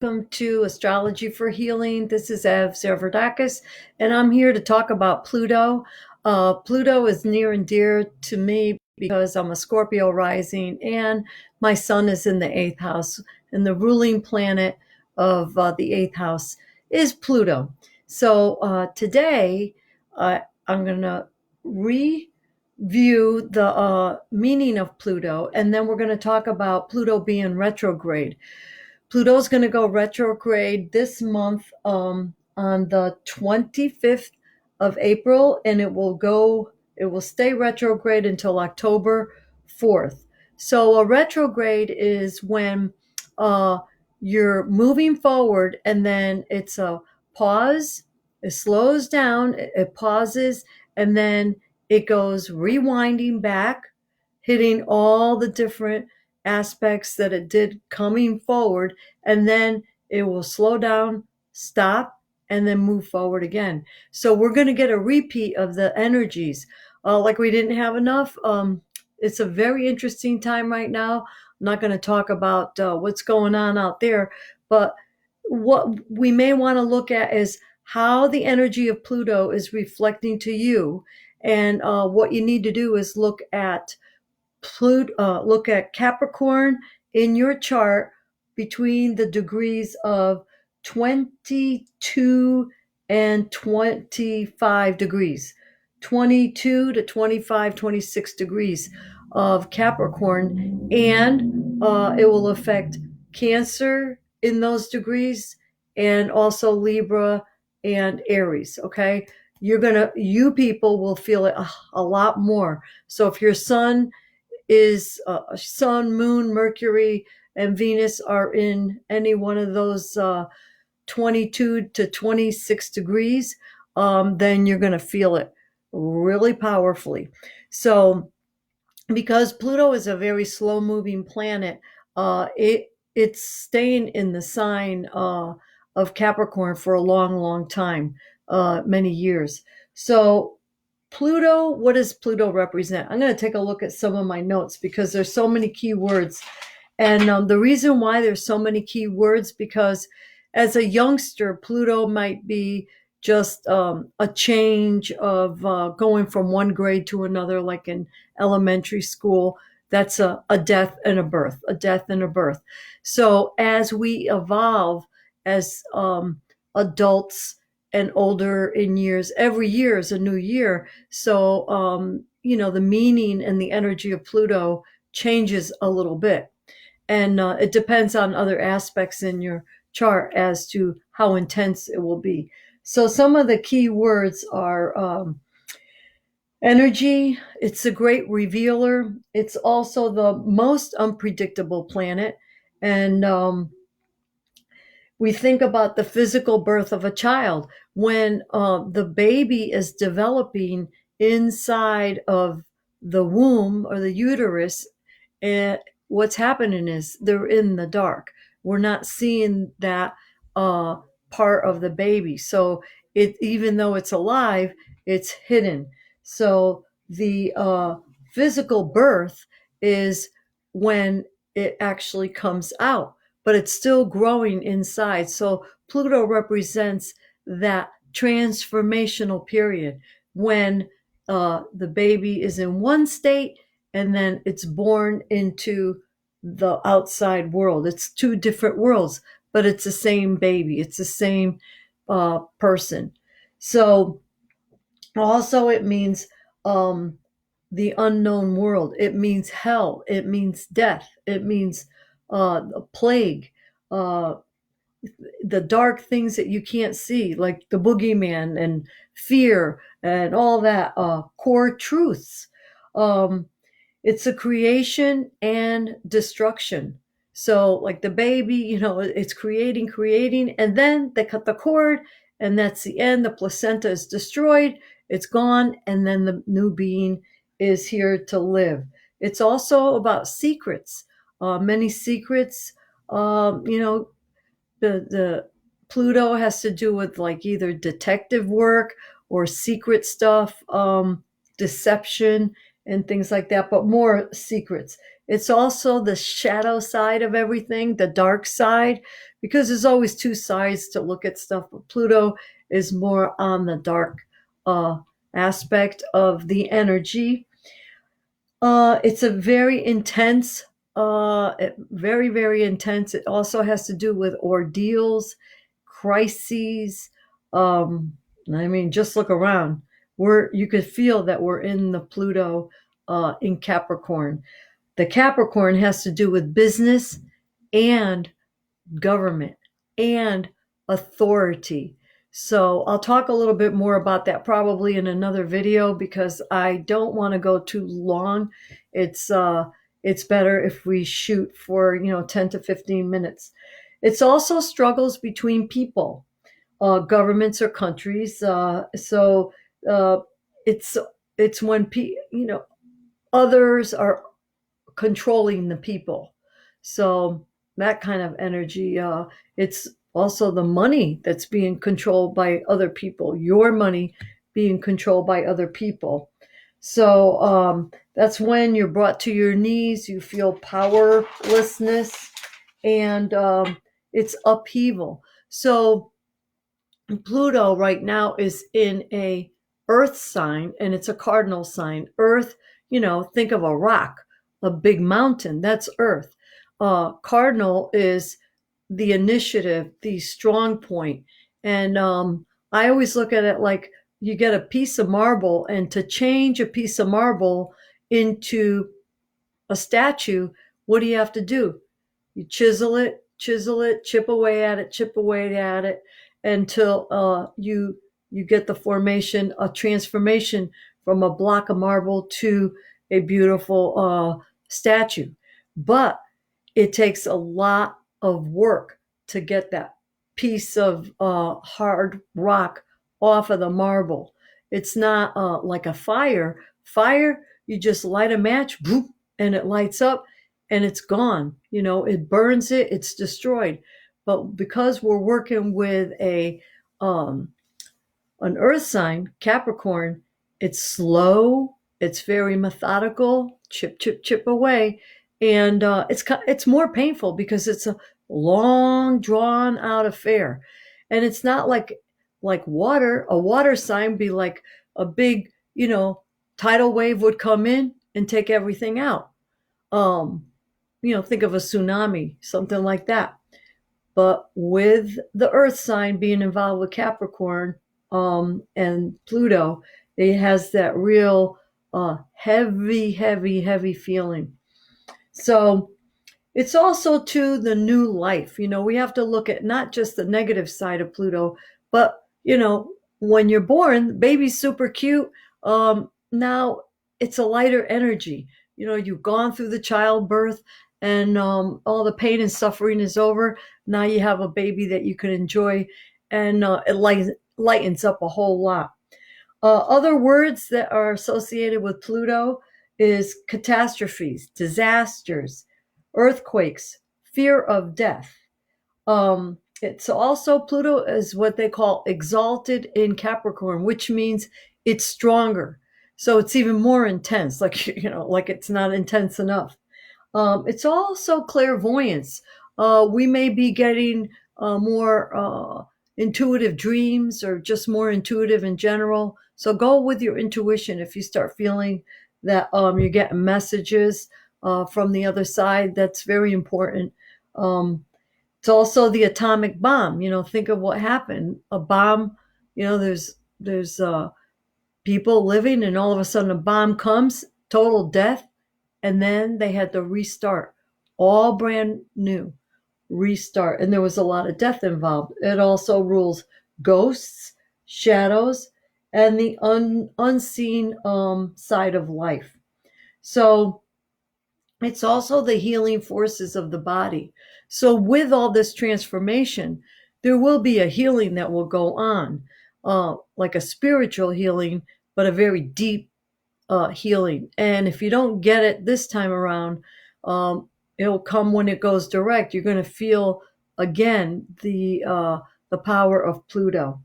Welcome to Astrology for Healing. This is Ev Zerverdakis, and I'm here to talk about Pluto. Pluto is near and dear to me because I'm a Scorpio rising, and my sun is in the eighth house, and the ruling planet of the eighth house is Pluto. So today, I'm going to review the meaning of Pluto, and then we're going to talk about Pluto being retrograde. Pluto's going to go retrograde this month on the 25th of April, and it will stay retrograde until October 4th. So a retrograde is when uh, you're moving forward and then it's a pause, it slows down, it pauses, and then it goes rewinding back, hitting all the different aspects that it did coming forward, and then it will slow down, stop, and then move forward again. So we're going to get a repeat of the energies. Like we didn't have enough. It's a very interesting time right now. I'm not going to talk about what's going on out there, but what we may want to look at is how the energy of Pluto is reflecting to you. And what you need to do is look at Capricorn in your chart between the degrees of 22 and 25 degrees, 22 to 25, 26 degrees of Capricorn, and it will affect Cancer in those degrees, and also Libra and Aries. Okay, you people will feel it a lot more. So if your sun is Sun, Moon, Mercury, and Venus are in any one of those 22 to 26 degrees, then you're going to feel it really powerfully. So, because Pluto is a very slow moving planet, it's staying in the sign of Capricorn for a long, long time, many years. So Pluto, what does Pluto represent? I'm going to take a look at some of my notes because there's so many key words. And the reason why there's so many key words, because as a youngster, Pluto might be just a change of going from one grade to another, like in elementary school. That's a death and a birth, a death and a birth. So as we evolve as adults and older in years, every year is a new year. So, the meaning and the energy of Pluto changes a little bit. And it depends on other aspects in your chart as to how intense it will be. So some of the key words are energy. It's a great revealer. It's also the most unpredictable planet. And we think about the physical birth of a child. When the baby is developing inside of the womb or the uterus, and what's happening is they're in the dark. We're not seeing that part of the baby. So even though it's alive, it's hidden. So the physical birth is when it actually comes out, but it's still growing inside. So Pluto represents that transformational period when the baby is in one state and then it's born into the outside world. It's two different worlds, but it's the same baby. It's the same person. So also it means the unknown world. It means hell. It means death. It means a plague, uh, the dark things that you can't see, like the boogeyman and fear and all that, core truths. Um, it's a creation and destruction. So, like the baby, it's creating, and then they cut the cord, and that's the end. The placenta is destroyed, it's gone, and then the new being is here to live. It's also about secrets, many secrets. The Pluto has to do with like either detective work or secret stuff, deception and things like that, but more secrets. It's also the shadow side of everything, the dark side, because there's always two sides to look at stuff. But Pluto is more on the dark uh, aspect of the energy. It's a very intense, very, very intense. It also has to do with ordeals, crises. Um, I mean, just look around. You could feel that we're in the Pluto in Capricorn. The Capricorn has to do with business and government and authority. So I'll talk a little bit more about that probably in another video because I don't want to go too long. It's better if we shoot for 10 to 15 minutes. It's also struggles between people, governments or countries. So uh, it's it's when others are controlling the people. So that kind of energy. It's also the money that's being controlled by other people, your money being controlled by other people. So that's when you're brought to your knees, you feel powerlessness, and it's upheaval. So Pluto right now is in a earth sign, and it's a cardinal sign. Earth, think of a rock, a big mountain, that's earth. Cardinal is the initiative, the strong point. And I always look at it like you get a piece of marble, and to change a piece of marble into a statue, what do you have to do? You chisel it, chip away at it, chip away at it until you get the formation, a transformation from a block of marble to a beautiful statue. But it takes a lot of work to get that piece of hard rock off of the marble. It's not like a fire. Fire, you just light a match, boop, and it lights up and it's gone. It burns it, it's destroyed. But because we're working with um, an earth sign, Capricorn, it's slow, it's very methodical, chip, chip, chip away. And it's more painful because it's a long, drawn out affair. And it's not like water. A water sign be like a big, tidal wave would come in and take everything out. Um, think of a tsunami, something like that. But with the earth sign being involved with Capricorn and Pluto, it has that real heavy, heavy, heavy feeling. So it's also to the new life. We have to look at not just the negative side of Pluto, but when you're born, the baby's super cute. Now it's a lighter energy. You've gone through the childbirth, and all the pain and suffering is over. Now you have a baby that you can enjoy, and it lightens up a whole lot. Other words that are associated with Pluto is catastrophes, disasters, earthquakes, fear of death. It's also Pluto is what they call exalted in Capricorn, which means it's stronger. So it's even more intense, like like it's not intense enough. It's also clairvoyance. We may be getting more intuitive dreams or just more intuitive in general. So go with your intuition if you start feeling that you're getting messages from the other side. That's very important. It's also the atomic bomb. Think of what happened. A bomb. There's people living, and all of a sudden a bomb comes, total death, and then they had to restart, all brand new, restart. And there was a lot of death involved. It also rules ghosts, shadows, and the unseen side of life. So it's also the healing forces of the body. So with all this transformation, there will be a healing that will go on, like a spiritual healing, but a very deep healing. And if you don't get it this time around, it'll come when it goes direct. You're going to feel again the power of Pluto.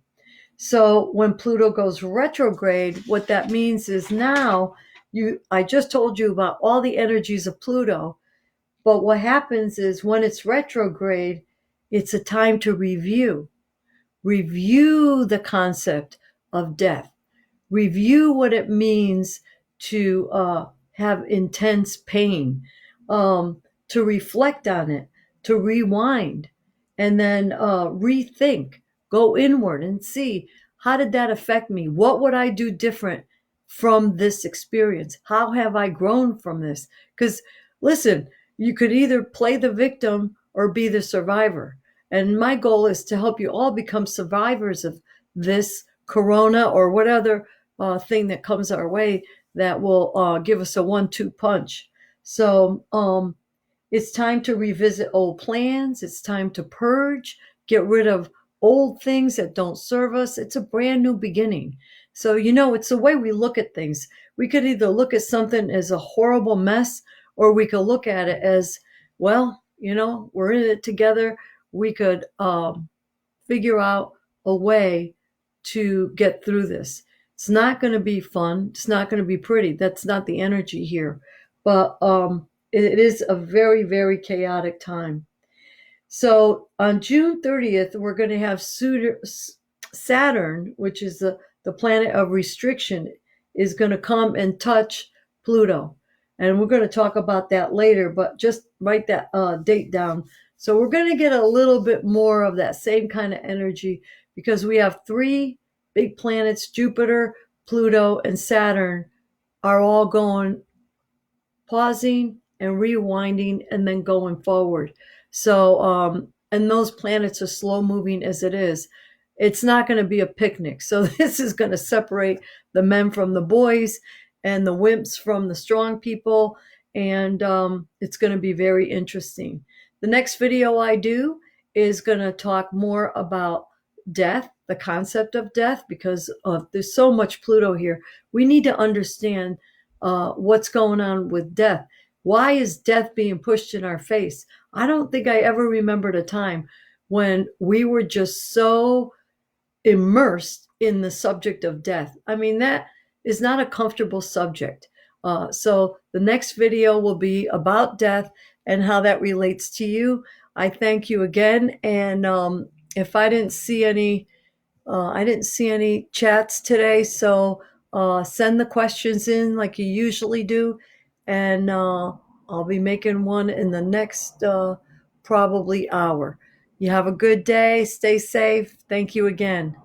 So when Pluto goes retrograde, what that means is now I just told you about all the energies of Pluto, but what happens is when it's retrograde, it's a time to review the concept of death, review what it means to have intense pain, to reflect on it, to rewind, and then rethink, go inward and see, how did that affect me? What would I do different from this experience? How have I grown from this? Because listen, you could either play the victim or be the survivor. And my goal is to help you all become survivors of this corona or whatever thing that comes our way that will give us a 1-2 punch. So it's time to revisit old plans. It's time to purge, get rid of old things that don't serve us. It's a brand new beginning. So, it's the way we look at things. We could either look at something as a horrible mess, or we could look at it as, well, we're in it together. We could figure out a way to get through this. It's not going to be fun. It's not going to be pretty. That's not the energy here. But it is a very, very chaotic time. So on June 30th, we're going to have Saturn, which is the planet of restriction, is going to come and touch Pluto. And we're going to talk about that later, but just write that date down. So we're going to get a little bit more of that same kind of energy because we have 3 big planets, Jupiter, Pluto, and Saturn, are all going, pausing and rewinding and then going forward. So, and those planets are slow moving as it is. It's not going to be a picnic. So this is going to separate the men from the boys and the wimps from the strong people. And it's going to be very interesting. The next video I do is going to talk more about death, the concept of death, because there's so much Pluto here. We need to understand what's going on with death. Why is death being pushed in our face? I don't think I ever remembered a time when we were just so immersed in the subject of death. I mean, that is not a comfortable subject. So the next video will be about death and how that relates to you. I thank you again. And if I didn't see any chats today, so send the questions in like you usually do, and I'll be making one in the next probably hour. You have a good day. Stay safe. Thank you again.